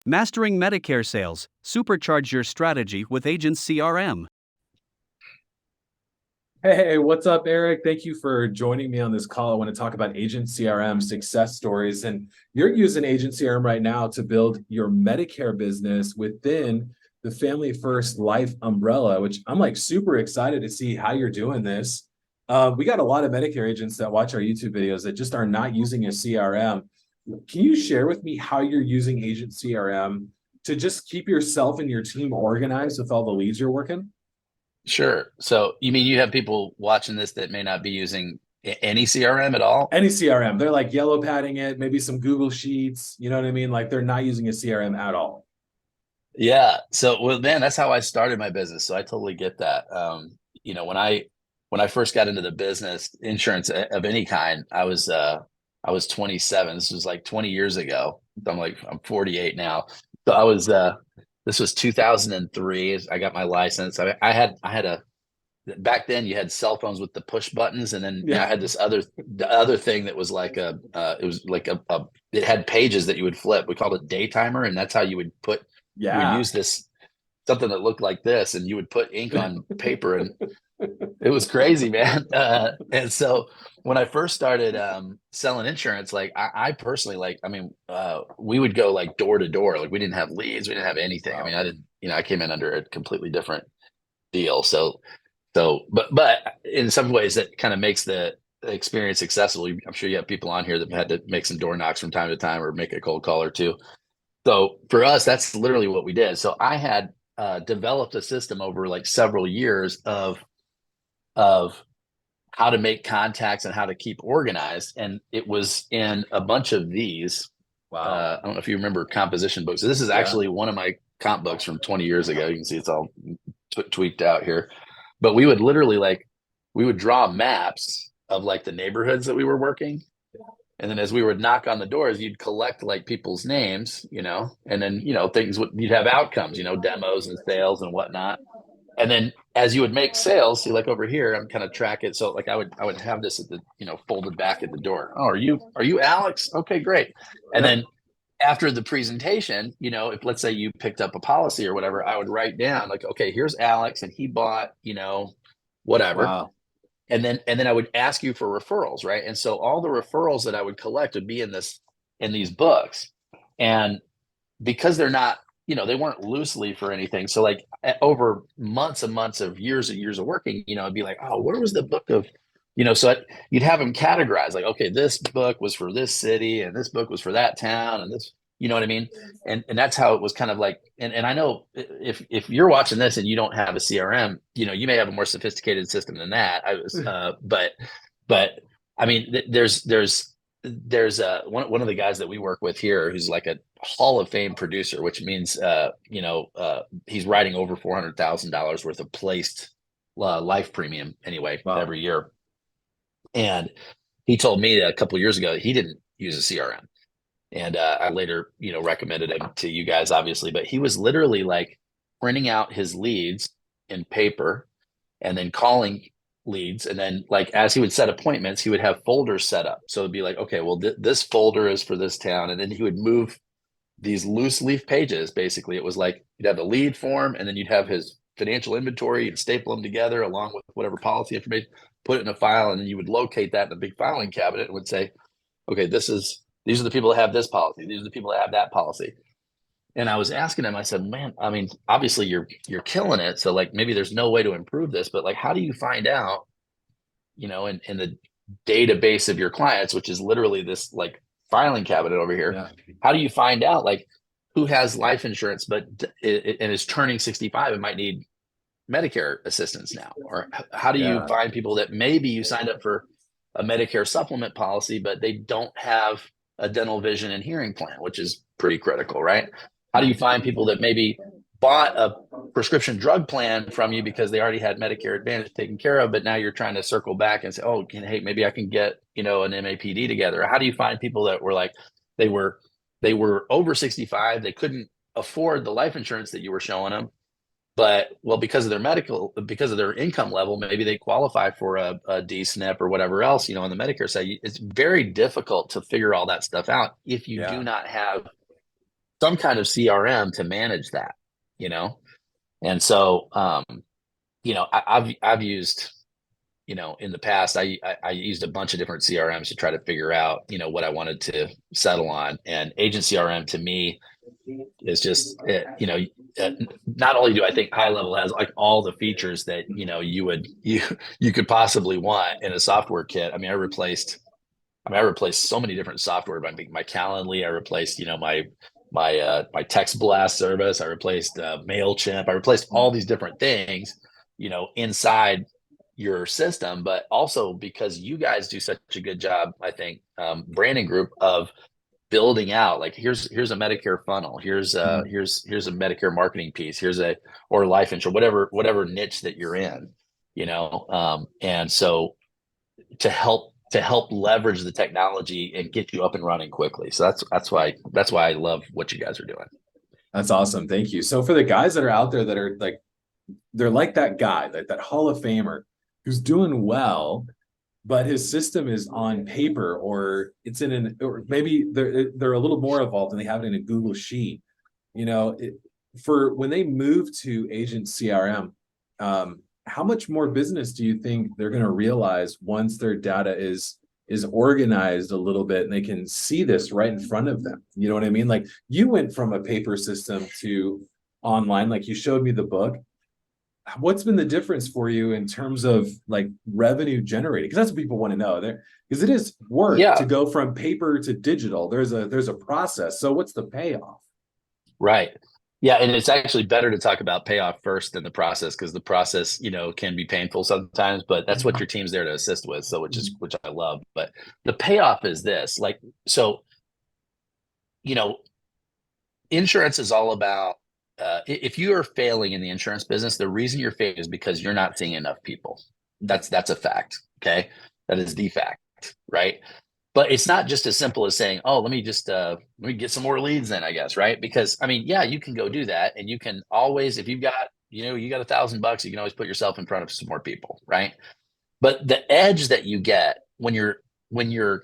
Mastering Medicare Sales. Supercharge your strategy with Agent CRM. Hey, what's up, Eric? Thank you for joining me on this call. I want to talk about Agent CRM success stories. And you're using Agent CRM right now to build your Medicare business within the Family First Life umbrella, which I'm like super excited to see how you're doing this. We got a lot of Medicare agents that watch our YouTube videos that just are not using a CRM. Can you share with me how you're using Agent CRM to just keep yourself and your team organized with all the leads you're working? Sure. So you mean you have people watching this that may not be using any CRM at all? Any CRM. They're like yellow padding it, maybe some Google Sheets. You know what I mean? Like they're not using a CRM at all. Yeah. So, well, man, that's how I started my business. So I totally get that. When I first got into the business, insurance of any kind, I was 27. This was like 20 years ago. I'm 48 now. So this was 2003. I got my license. I had a back then you had cell phones with the push buttons, and then I Yeah. had the other thing that was like it was like it had pages that you would flip. We called it day timer, and that's how you would Yeah. use this something that looked like this, and you would put ink on paper, and it was crazy, man. And so when I first started selling insurance, like I personally, like, I mean, we would go like door to door. Like we didn't have leads, we didn't have anything. I mean, Wow. I didn't, I came in under a completely different deal. But in some ways that kind of makes the experience accessible. I'm sure you have people on here that had to make some door knocks from time to time or make a cold call or two. So for us, that's literally what we did. So I had developed a system over like several years of how to make contacts and how to keep organized. And it was in a bunch of these. Wow. I don't know if you remember composition books. So this is Yeah. actually one of my comp books from 20 years ago. You can see it's all tweaked out here. But we would literally like we would draw maps of like the neighborhoods that we were working. And then as we would knock on the doors, you'd collect like people's names, and then, things would, you'd have outcomes, demos and sales and whatnot. And then as you would make sales, see, like over here, I'm kind of tracking. So like I would have this at the, folded back at the door. Oh, are you Alex? Okay, great. And Yep. then after the presentation, if let's say you picked up a policy or whatever, I would write down like, okay, here's Alex and he bought, whatever. Wow. And then I would ask you for referrals, right? And so all the referrals that I would collect would be in these books. And because they're not, they weren't loosely for anything. So like over months and months of years and years of working, it'd be like, oh, where was the book of, you'd have them categorized like, okay, this book was for this city and this book was for that town and this, you know what I mean? And that's how it was kind of like, and I know if you're watching this and you don't have a CRM, you may have a more sophisticated system than that. But I mean, there's one of the guys that we work with here who's like a Hall of Fame producer, which means he's writing over $400,000 worth of placed life premium anyway Wow. every year. And he told me a couple of years ago that he didn't use a CRM. And I later, recommended him to you guys, obviously. But he was literally like printing out his leads in paper and then calling leads. And then, like, as he would set appointments, he would have folders set up. So it'd be like, okay, well, this folder is for this town. And then he would move these loose leaf pages. Basically, it was like you'd have the lead form and then you'd have his financial inventory and staple them together along with whatever policy information, put it in a file. And then you would locate that in a big filing cabinet and would say, okay, these are the people that have this policy. These are the people that have that policy. And I was asking him, I said, man, I mean, obviously you're killing it. So like maybe there's no way to improve this, but like how do you find out, in the database of your clients, which is literally this like filing cabinet over here, Yeah. how do you find out like who has life insurance but and is turning 65 and might need Medicare assistance now? Or how do you Yeah. find people that maybe you signed up for a Medicare supplement policy, but they don't have a dental, vision, and hearing plan, which is pretty critical, right? How do you find people that maybe bought a prescription drug plan from you because they already had Medicare Advantage taken care of, but now you're trying to circle back and say, oh, hey, maybe I can get, an MAPD together. How do you find people that were like, they were over 65, they couldn't afford the life insurance that you were showing them, but well, because of their income level, maybe they qualify for a D-SNP or whatever else, on the Medicare side. It's very difficult to figure all that stuff out if you do Yeah. not have some kind of CRM to manage that, And so, I've used, in the past, I used a bunch of different CRMs to try to figure out, what I wanted to settle on. And Agent CRM to me is just, not only do I think high level has like all the features that, you could possibly want in a software kit. I replaced so many different software. My Calendly, I replaced, my text blast service. I replaced MailChimp. I replaced all these different things, inside your system, but also because you guys do such a good job, I think, branding group of building out like here's a Medicare funnel, here's a Medicare marketing piece, or life insurance, whatever niche that you're in, and so to help leverage the technology and get you up and running quickly. So that's why I love what you guys are doing. That's awesome. Thank you. So for the guys that are out there that are like, they're like that guy, like that Hall of Famer who's doing well, but his system is on paper, or it's or maybe they're a little more evolved and they have it in a Google Sheet. For when they move to Agent CRM, how much more business do you think they're going to realize once their data is organized a little bit and they can see this right in front of them? You know what I mean? Like, you went from a paper system to online, like you showed me the book. What's been the difference for you in terms of like revenue generating? Because that's what people want to know there, because it is work to go from paper to digital. There's a process. So what's the payoff? Right. Yeah. And it's actually better to talk about payoff first than the process, because the process, can be painful sometimes, but that's what your team's there to assist with. So which I love. But the payoff is this, like, so, insurance is all about, if you are failing in the insurance business, the reason you're failing is because you're not seeing enough people. That's a fact. Okay. That is the fact. Right. But it's not just as simple as saying, oh, let me get some more leads then, I guess. Right. Because you can go do that. And you can always, if you've got, you got $1,000, you can always put yourself in front of some more people. Right. But the edge that you get when your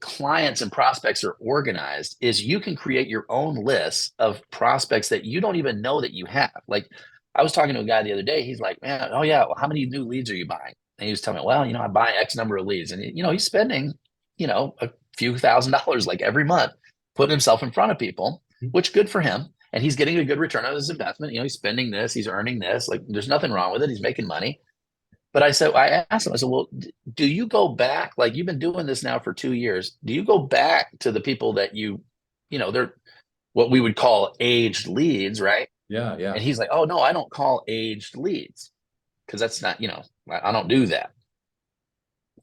clients and prospects are organized is you can create your own list of prospects that you don't even know that you have. Like, I was talking to a guy the other day. He's like, man, oh yeah, well, how many new leads are you buying? And he was telling me, well, I buy X number of leads. And, he's spending, a few $1,000s like every month, putting himself in front of people, which good for him. And he's getting a good return on his investment. He's spending this, he's earning this, like there's nothing wrong with it. He's making money. But I asked him, I said, well, do you go back? Like, you've been doing this now for 2 years. Do you go back to the people that they're what we would call aged leads, right? Yeah. Yeah. And he's like, oh no, I don't call aged leads, because that's not, I don't do that.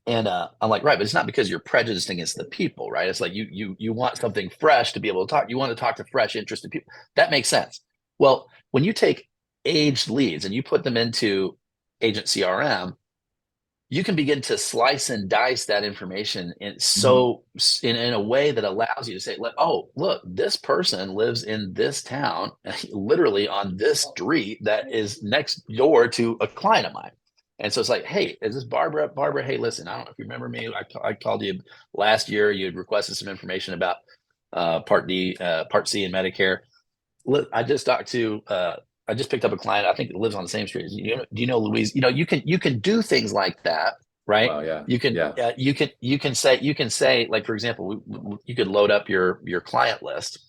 And I'm like, right, but it's not because you're prejudiced against the people, right? It's like you want something fresh to be able to talk. You want to talk to fresh, interested people. That makes sense. Well, when you take aged leads and you put them into Agent CRM, you can begin to slice and dice that information in a way that allows you to say, look, this person lives in this town, literally on this street that is next door to a client of mine. And so it's like, hey, is this Barbara? Barbara, hey, listen, I don't know if you remember me. I called you last year. You had requested some information about Part C in Medicare. Look, I just picked up a client, I think, that lives on the same street. Do you know Louise? You can do things like that, right? Wow, yeah. You can say, like, for example, you could load up your client list.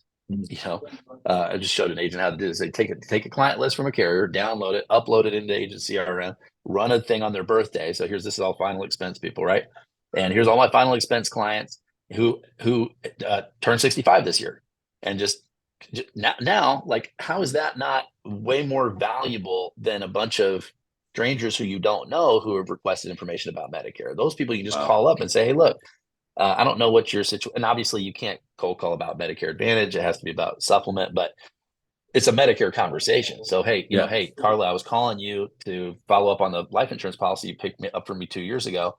I just showed an agent how to do this. They take a client list from a carrier, download it, upload it into Agent CRM, run this on their birthday. So this is all final expense people, right? And here's all my final expense clients who turned 65 this year, and just now, like, how is that not way more valuable than a bunch of strangers who you don't know who have requested information about Medicare? Those people you just call up and say, hey, look, I don't know what your situation, and obviously you can't cold call about Medicare Advantage. It has to be about supplement, but it's a Medicare conversation. So, hey, hey, Carla, I was calling you to follow up on the life insurance policy you picked up for me 2 years ago.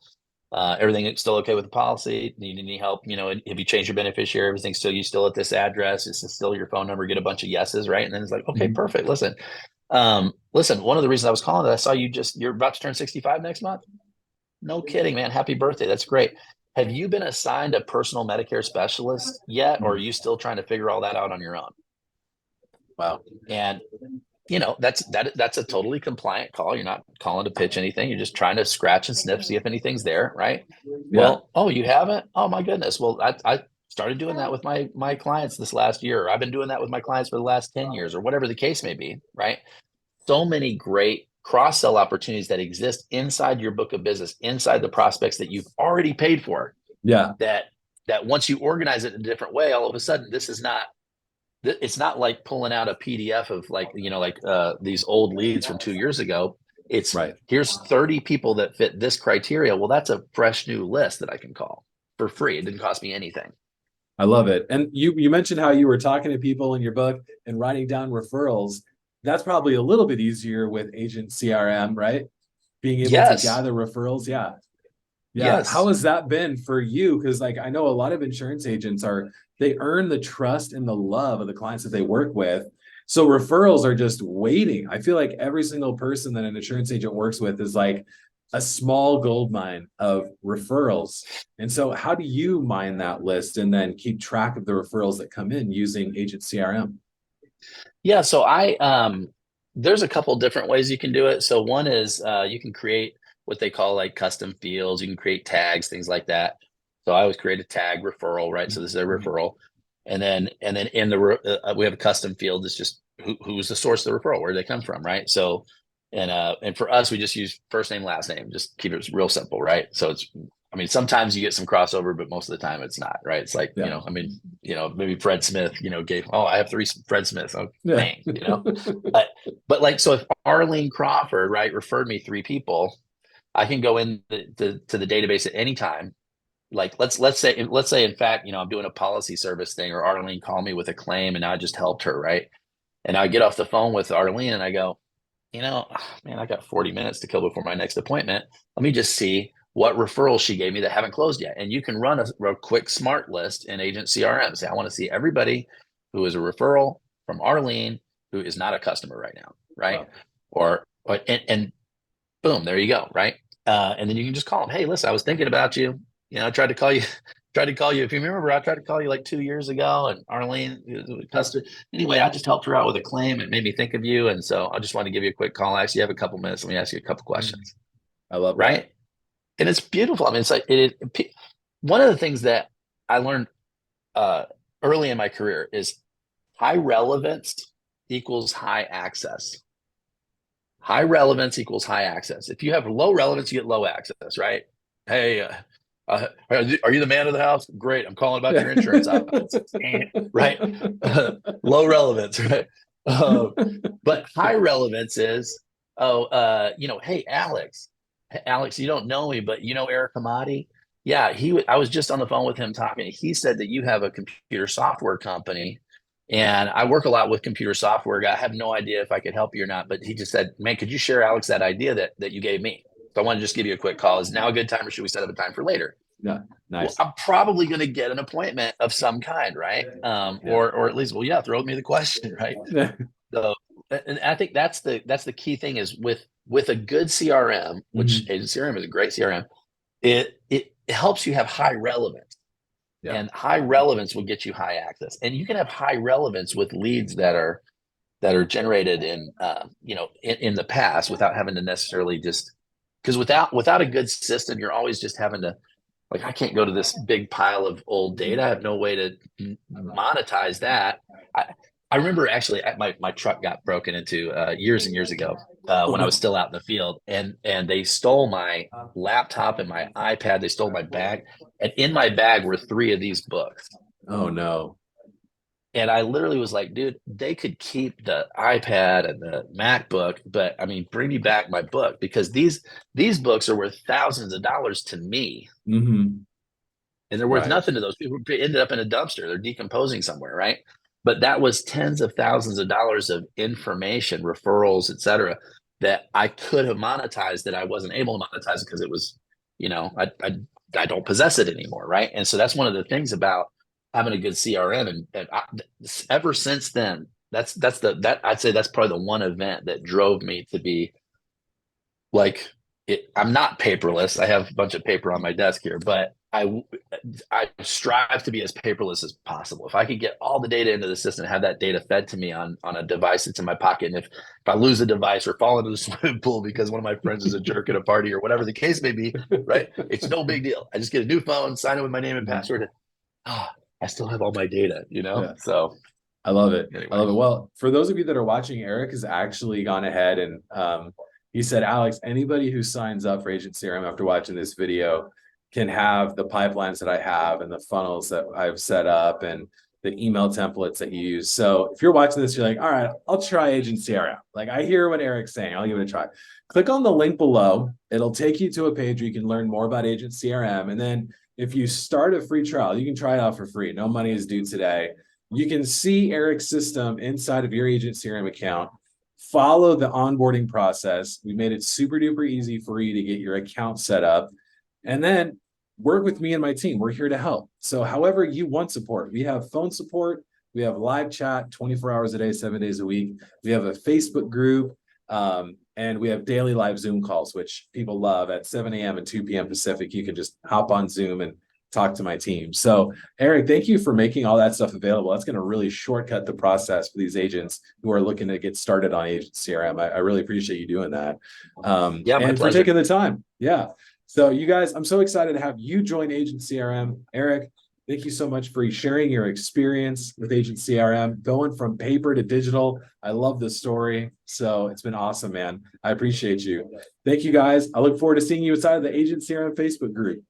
Everything is still okay with the policy? Do you need any help? Have you changed your beneficiary? Everything's still, you still at this address? Is this still your phone number? Get a bunch of yeses, right? And then it's like, okay, perfect. Listen, one of the reasons I was calling is I saw you're about to turn 65 next month. No kidding, man. Happy birthday. That's great. Have you been assigned a personal Medicare specialist yet? Or are you still trying to figure all that out on your own? Wow. And that's a totally compliant call. You're not calling to pitch anything. You're just trying to scratch and sniff, see if anything's there, right? Yeah. Well, oh, you haven't? Oh my goodness. Well, I started doing that with my clients this last year. Or I've been doing that with my clients for the last 10 years, or whatever the case may be, right? So many great cross-sell opportunities that exist inside your book of business, inside the prospects that you've already paid for. Yeah. That once you organize it in a different way, all of a sudden it's not like pulling out a PDF of these old leads from 2 years ago. It's Right. Here's 30 people that fit this criteria. Well, that's a fresh new list that I can call for free. It didn't cost me anything. I love it. And you mentioned how you were talking to people in your book and writing down referrals. That's probably a little bit easier with Agent CRM, right? Being able to gather referrals. Yeah. Yeah. Yes. How has that been for you? Because like I know a lot of insurance agents they earn the trust and the love of the clients that they work with. So referrals are just waiting. I feel like every single person that an insurance agent works with is like a small gold mine of referrals. And so how do you mine that list and then keep track of the referrals that come in using Agent CRM? Yeah. So there's a couple different ways you can do it. So one is you can create what they call like custom fields. You can create tags, things like that. So I always create a tag referral, right? So this is a referral. And then in we have a custom field. It's just who's the source of the referral, where they come from, right? So, and for us, we just use first name, last name, just keep it real simple, right? So sometimes you get some crossover, but most of the time it's not, right? It's like, maybe Fred Smith, I have 3 Fred Smiths. Oh, dang, but like, so if Arlene Crawford, right, referred me 3 people, I can go in to the database at any time. Like let's say in fact, I'm doing a policy service thing, or Arlene called me with a claim and I just helped her, right? And I get off the phone with Arlene and I go, man, I got 40 minutes to kill before my next appointment. Let me just see what referrals she gave me that haven't closed yet. And you can run a quick smart list in Agent CRM. Say, I want to see everybody who is a referral from Arlene who is not a customer right now, right? Wow. And boom, there you go, right? And then you can just call them. Hey, listen, I was thinking about you. I tried to call you. If you remember, I tried to call you like 2 years ago, and Arlene, customer. Anyway, I just helped her out with a claim. It made me think of you, and so I just want to give you a quick call. I actually have a couple minutes. Let me ask you a couple questions. I love that. Right, and it's beautiful. I mean, it's like one of the things that I learned early in my career is high relevance equals high access. High relevance equals high access. If you have low relevance, you get low access, right? Hey, are you the man of the house? Great. I'm calling about your insurance. Right. Low relevance, right? But high relevance is, hey, Alex, you don't know me, but you know Eric Hemati? Yeah, I was just on the phone with him talking. He said that you have a computer software company, and I work a lot with computer software. I have no idea if I could help you or not, but he just said, man, could you share, Alex, that idea that you gave me? So I want to just give you a quick call. Is now a good time, or should we set up a time for later? Yeah, nice. Well, I'm probably going to get an appointment of some kind, right? Or at least, throw me the question, right? So, and I think that's the key thing is with a good CRM, which Agent CRM is a great CRM. It helps you have high relevance, and high relevance will get you high access. And you can have high relevance with leads that are generated in the past without having to necessarily just. Because without a good system, you're always just having to, like, I can't go to this big pile of old data. I have no way to monetize that. I remember actually my truck got broken into years and years ago when I was still out in the field, and they stole my laptop and my iPad. They stole my bag, and in my bag were 3 of these books. Oh no. And I literally was like, dude, they could keep the iPad and the MacBook, but I mean, bring me back my book, because these books are worth thousands of dollars to me. And they're worth nothing to those people who ended up in a dumpster. They're decomposing somewhere, right? But that was tens of thousands of dollars of information, referrals, et cetera, that I could have monetized that I wasn't able to monetize because it was, I don't possess it anymore, right? And so that's one of the things about having a good CRM, and ever since then, I'd say that's probably the one event that drove me to be like, I'm not paperless. I have a bunch of paper on my desk here, but I strive to be as paperless as possible. If I could get all the data into the system, have that data fed to me on a device that's in my pocket, and if I lose a device or fall into the swimming pool because one of my friends is a jerk at a party or whatever the case may be, right? It's no big deal. I just get a new phone, sign in with my name and password. I still have all my data, Yeah. So I love it. anyway. I love it. Well, for those of you that are watching, Eric has actually gone ahead and he said, Alex, anybody who signs up for Agent CRM after watching this video can have the pipelines that I have and the funnels that I've set up and the email templates that you use. So if you're watching this, you're like, all right, I'll try Agent CRM. Like, I hear what Eric's saying. I'll give it a try. Click on the link below. It'll take you to a page where you can learn more about Agent CRM. And then if you start a free trial, you can try it out for free. No money is due today. You can see Eric's system inside of your Agent CRM account. Follow the onboarding process. We made it super duper easy for you to get your account set up. And then work with me and my team. We're here to help. So however you want support, we have phone support, we have live chat 24 hours a day, 7 days a week. We have a Facebook group, and we have daily live Zoom calls, which people love at 7 a.m. and 2 p.m. Pacific. You can just hop on Zoom and talk to my team. So Eric, thank you for making all that stuff available. That's going to really shortcut the process for these agents who are looking to get started on Agent CRM. I really appreciate you doing that. And for taking the time. Yeah. So you guys, I'm so excited to have you join Agent CRM. Eric, thank you so much for sharing your experience with Agent CRM, going from paper to digital. I love this story. So it's been awesome, man. I appreciate you. Thank you guys. I look forward to seeing you inside of the Agent CRM Facebook group.